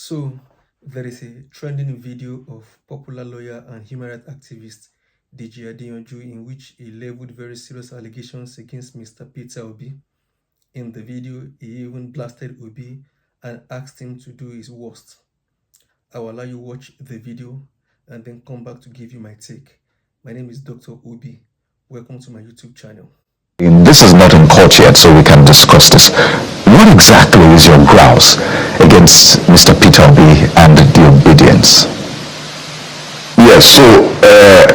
So, there is a trending video of popular lawyer and human rights activist Deji Adeyanju in which he leveled very serious allegations against Mr. Peter Obi. In the video, he even blasted Obi and asked him to do his worst. I will allow you watch the video and then come back to give you my take. My name is Dr. Obi. Welcome to my YouTube channel. This is not in court yet, so we can discuss this. What exactly is your grouse against Mr. Peter Obi and the obedience? Yes, so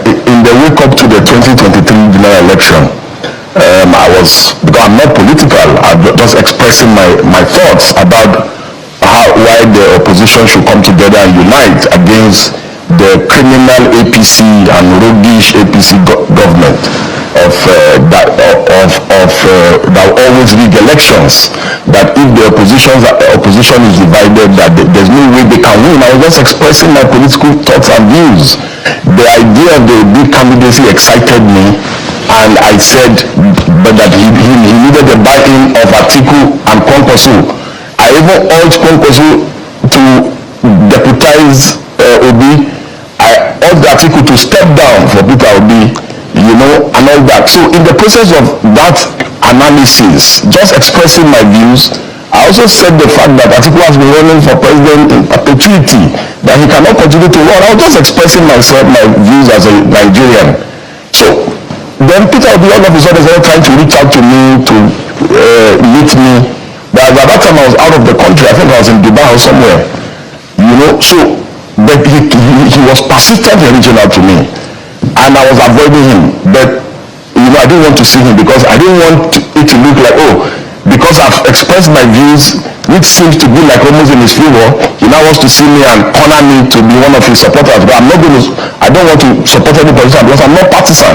in the wake up to the 2023 general election, because I'm not political, I'm just expressing my thoughts about why the opposition should come together and unite against the criminal APC and roguish APC government that always rig elections. That if the opposition is divided, that there's no way they can win. I was just expressing my political thoughts and views. The idea of the big candidacy excited me, and I said that he needed the buy-in of Atiku and Kwankwaso. I even urged Kwankwaso to deputize Obi. I urged Atiku to step down for Peter Obi, and all that. So in the process of that analysis, just expressing my views, I also said the fact that Atiku has been running for president in perpetuity, that he cannot continue to run. I was just expressing my views as a Nigerian. So then Peter Obi all of a sudden started trying to reach out to me to meet me. But at that time I was out of the country. I think I was in Dubai or somewhere. So but he was persistent in reaching out to me, and I was avoiding him. But I didn't want to see him because I didn't want it to look like, because I've expressed my views, which seems to be like almost in his favor, he now wants to see me and corner me to be one of his supporters. But I don't want to support any politician because I'm not partisan.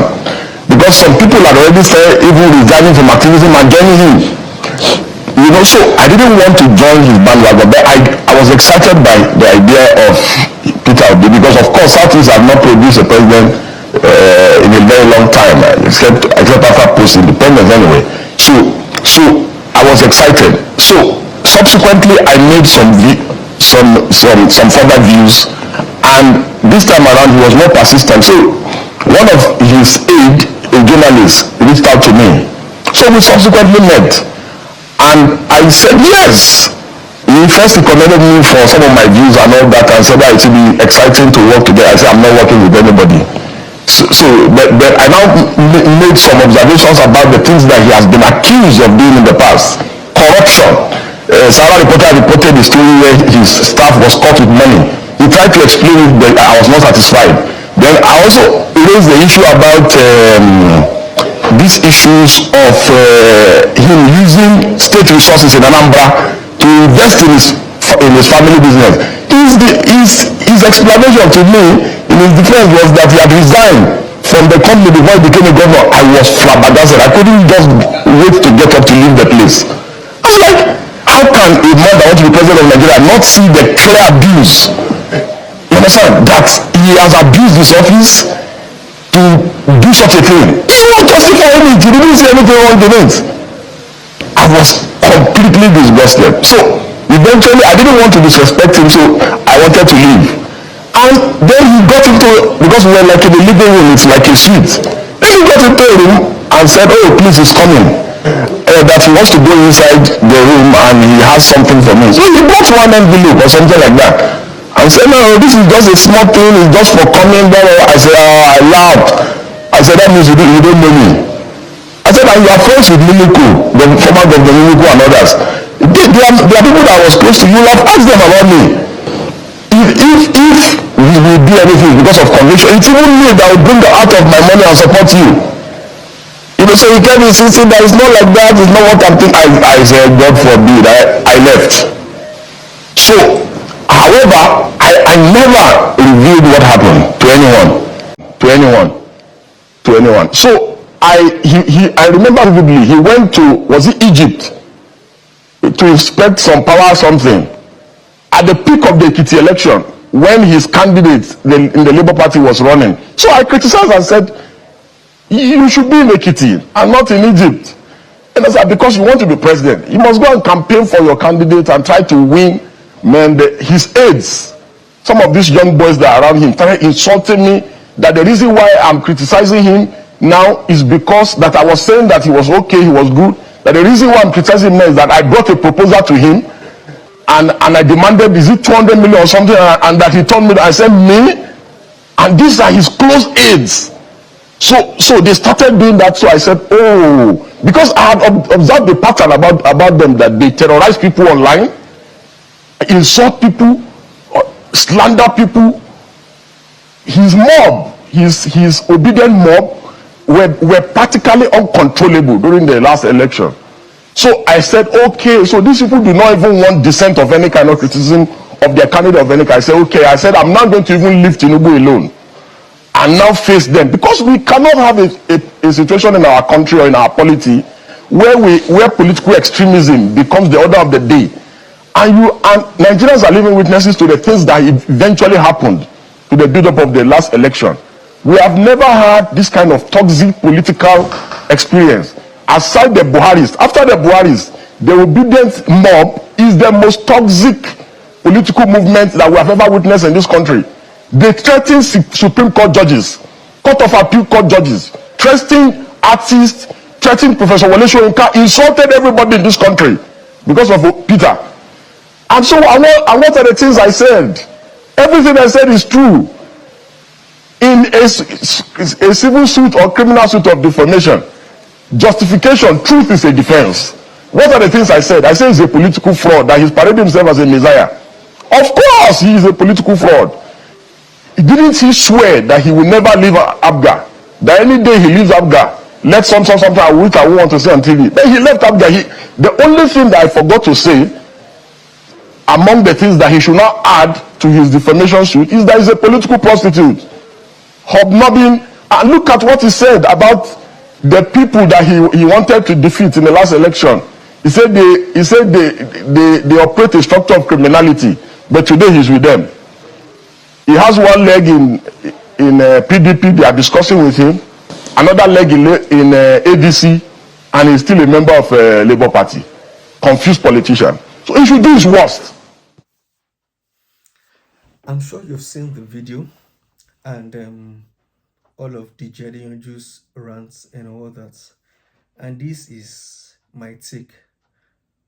Because some people had already started even resigning from activism and joining him. So I didn't want to join his bandwagon, but I was excited by the idea of Peter Obi because, of course, Southeast have not produced a president in a very long time, except after post-independence anyway. So I was excited. So subsequently, I made some further views, and this time around he was more persistent. So one of his aide, a journalist, reached out to me. So we subsequently met. And I said yes. He first recommended me for some of my views and all that, and said that it would be exciting to work together. I said I'm not working with anybody. But I now made some observations about the things that he has been accused of doing in the past. Corruption. Sarah reported the story where his staff was caught with money. He tried to explain it, but I was not satisfied. Then I also raised the issue about these issues of him using state resources in Anambra to invest in his family business. His explanation to me in his defense was that he had resigned from the company before he became a governor. I was flabbergasted. I couldn't just wait to get up to leave the place. I was like, how can a man that wants to be president of Nigeria not see the clear abuse? You understand? That he has abused his office to do such a thing. He won't justify it. He didn't say anything wrong in it. I was completely disgusted. So eventually I didn't want to disrespect him, so I wanted to leave. And then he got into, because we were like in the living room, it's like a suite. Then he got into a room and said, please, he's coming. That he wants to go inside the room and he has something for me. So he brought one envelope or something like that. I said, no, this is just a small thing, it's just for coming there. I said, I laughed. I said, that means you don't know me. I said, and you are friends with Mimiko, the former governor Mimiko and others. There are people that I was close to. You have asked them about me. If we will do anything because of conviction, it's even me that will bring out of my money and support you. So he kept insisting that it's not like that, it's not what I'm thinking. I said, God forbid, I left. So, however, I never revealed what happened to anyone. So I remember vividly, he went to, was it Egypt, to inspect some power something. At the peak of the Ekiti election, when his candidate in the Labour Party was running. So I criticized and said, you should be in Ekiti and not in Egypt. And I said, because you want to be president, you must go and campaign for your candidate and try to win Man, his aides, some of these young boys that are around him started insulting me, that the reason why I'm criticizing him now is because that I was saying that he was okay, he was good, that the reason why I'm criticizing him now is that I brought a proposal to him, and I demanded, is it 200 million or something, and that he told me, I said, me? And these are his close aides. So they started doing that. So I said, oh, because I had observed the pattern about them, that they terrorize people online, insult people, slander people. His mob, his obedient mob, were practically uncontrollable during the last election. So I said, okay, so these people do not even want dissent of any kind of criticism of their candidate of any kind. I said, okay, I said, I'm not going to even leave Tinubu alone and now face them, because we cannot have a situation in our country or in our polity where political extremism becomes the order of the day, and Nigerians are living witnesses to the things that eventually happened to the build-up of the last election. We have never had this kind of toxic political experience. Aside the Buharis, after the Buharis, the obedient mob is the most toxic political movement that we have ever witnessed in this country. They threaten Supreme Court judges, Court of Appeal Court judges, threatening artists, threatening Professor Wole Soyinka, insulted everybody in this country because of Peter. And so, and what are the things I said? Everything I said is true. In a civil suit or criminal suit of defamation, justification, truth is a defense. What are the things I said? I said he's a political fraud, that he's parading himself as a messiah. Of course, he is a political fraud. Didn't he swear that he will never leave Abga? That any day he leaves Abga, let something I won't want to say on TV. Then he left Abga. The only thing that I forgot to say, among the things that he should not add to his defamation suit, is that he's a political prostitute, hobnobbing. And look at what he said about the people that he wanted to defeat in the last election. He said they operate a structure of criminality, but today he's with them. He has one leg in PDP, they are discussing with him, another leg in ADC, and he's still a member of Labour Party. Confused politician. So he should do his worst. I'm sure you've seen the video and all of Deji Adeyanju's rants and all that. And this is my take.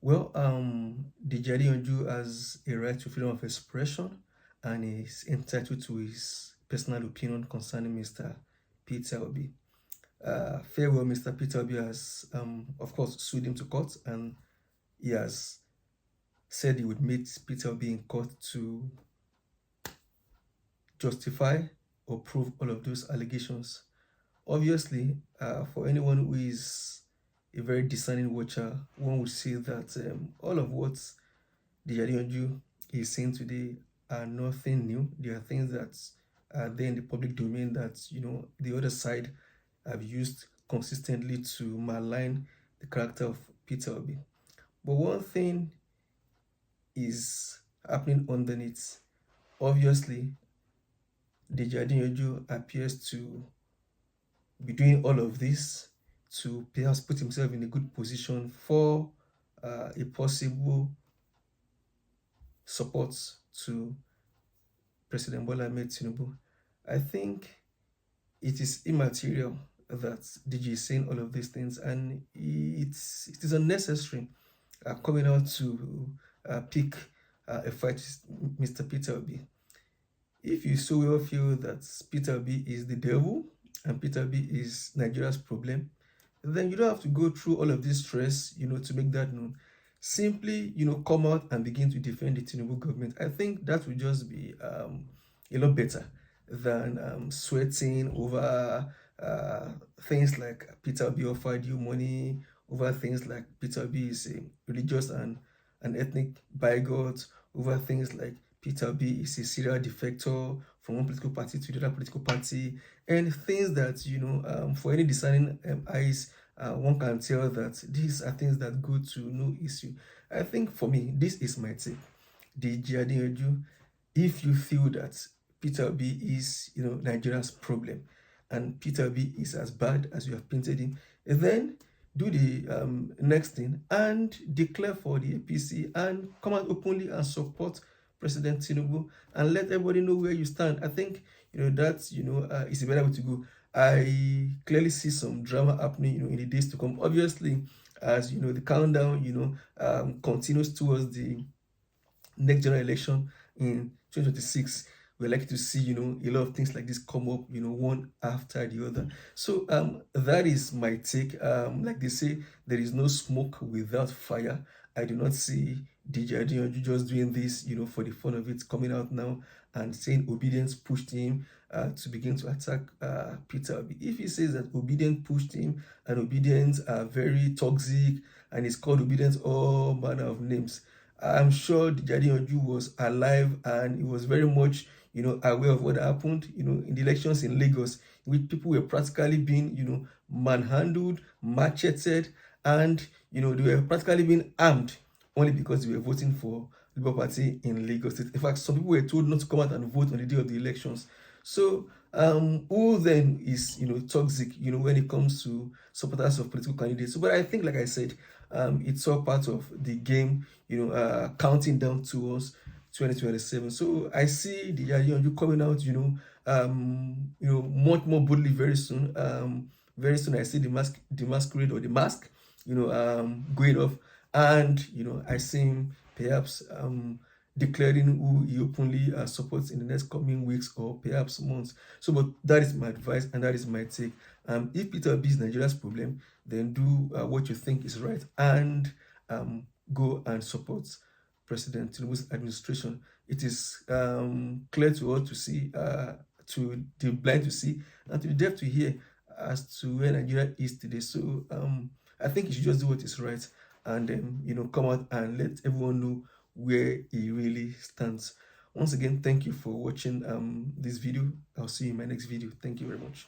Well, Deji Adeyanju has a right to freedom of expression and is entitled to his personal opinion concerning Mr. Peter Obi. Farewell, Mr. Peter Obi has, of course, sued him to court, and he has said he would meet Peter Obi in court to justify or prove all of those allegations. Obviously, for anyone who is a very discerning watcher, one would say that all of what Deji Adeyanju is saying today are nothing new. There are things that are there in the public domain that, the other side have used consistently to malign the character of Peter Obi. But one thing is happening underneath. Obviously, Deji Adeyanju appears to be doing all of this to perhaps put himself in a good position for a possible support to President Bola Ahmed Tinubu. I think it is immaterial that Deji is saying all of these things, and it is unnecessary coming out to pick a fight with Mr. Peter Obi. If you so well feel that Peter Obi is the devil and Peter Obi is Nigeria's problem, then you don't have to go through all of this stress, to make that known. Simply, come out and begin to defend the Tinubu government. I think that would just be a lot better than sweating over things like Peter Obi offered you money, over things like Peter Obi is a religious and ethnic bigot, over things like Peter Obi is a serial defector from one political party to the other political party, and things that, for any discerning eyes, one can tell that these are things that go to no issue. I think for me, this is my take. Deji Adeyanju, if you feel that Peter Obi is, Nigeria's problem, and Peter Obi is as bad as you have painted him, then do the next thing and declare for the APC and come out openly and support President Tinubu and let everybody know where you stand. I think that's is a better way to go. I clearly see some drama happening in the days to come. Obviously, as the countdown continues towards the next general election in 2026, we're likely to see a lot of things like this come up one after the other. So that is my take. Like they say, there is no smoke without fire. I do not see Deji Adeyanju just doing this for the fun of it, coming out now and saying obedience pushed him to begin to attack Peter Obi. If he says that obedience pushed him and obedience are very toxic and it's called obedience all manner of names, I'm sure Deji Adeyanju was alive and he was very much, aware of what happened, in the elections in Lagos, which people were practically being, manhandled, macheted, and, they were practically being armed only because they were voting for the Labour Party in Lagos State. In fact, some people were told not to come out and vote on the day of the elections. So, who then is, toxic, when it comes to supporters of political candidates? So, but I think, like I said, it's all part of the game, counting down towards 2027. So I see the Adeyanju coming out, much more boldly very soon. Very soon I see the masquerade or the mask, going off, and I see him perhaps declaring who he openly supports in the next coming weeks or perhaps months. So, but that is my advice and that is my take. If Peter Obi is Nigeria's problem, then do what you think is right and go and support President Tinubu's administration. It is clear to all to see, to the blind to see, and to the deaf to hear as to where Nigeria is today. So I think you should just do what is right and come out and let everyone know where he really stands. Once again, thank you for watching this video. I'll see you in my next video. Thank you very much.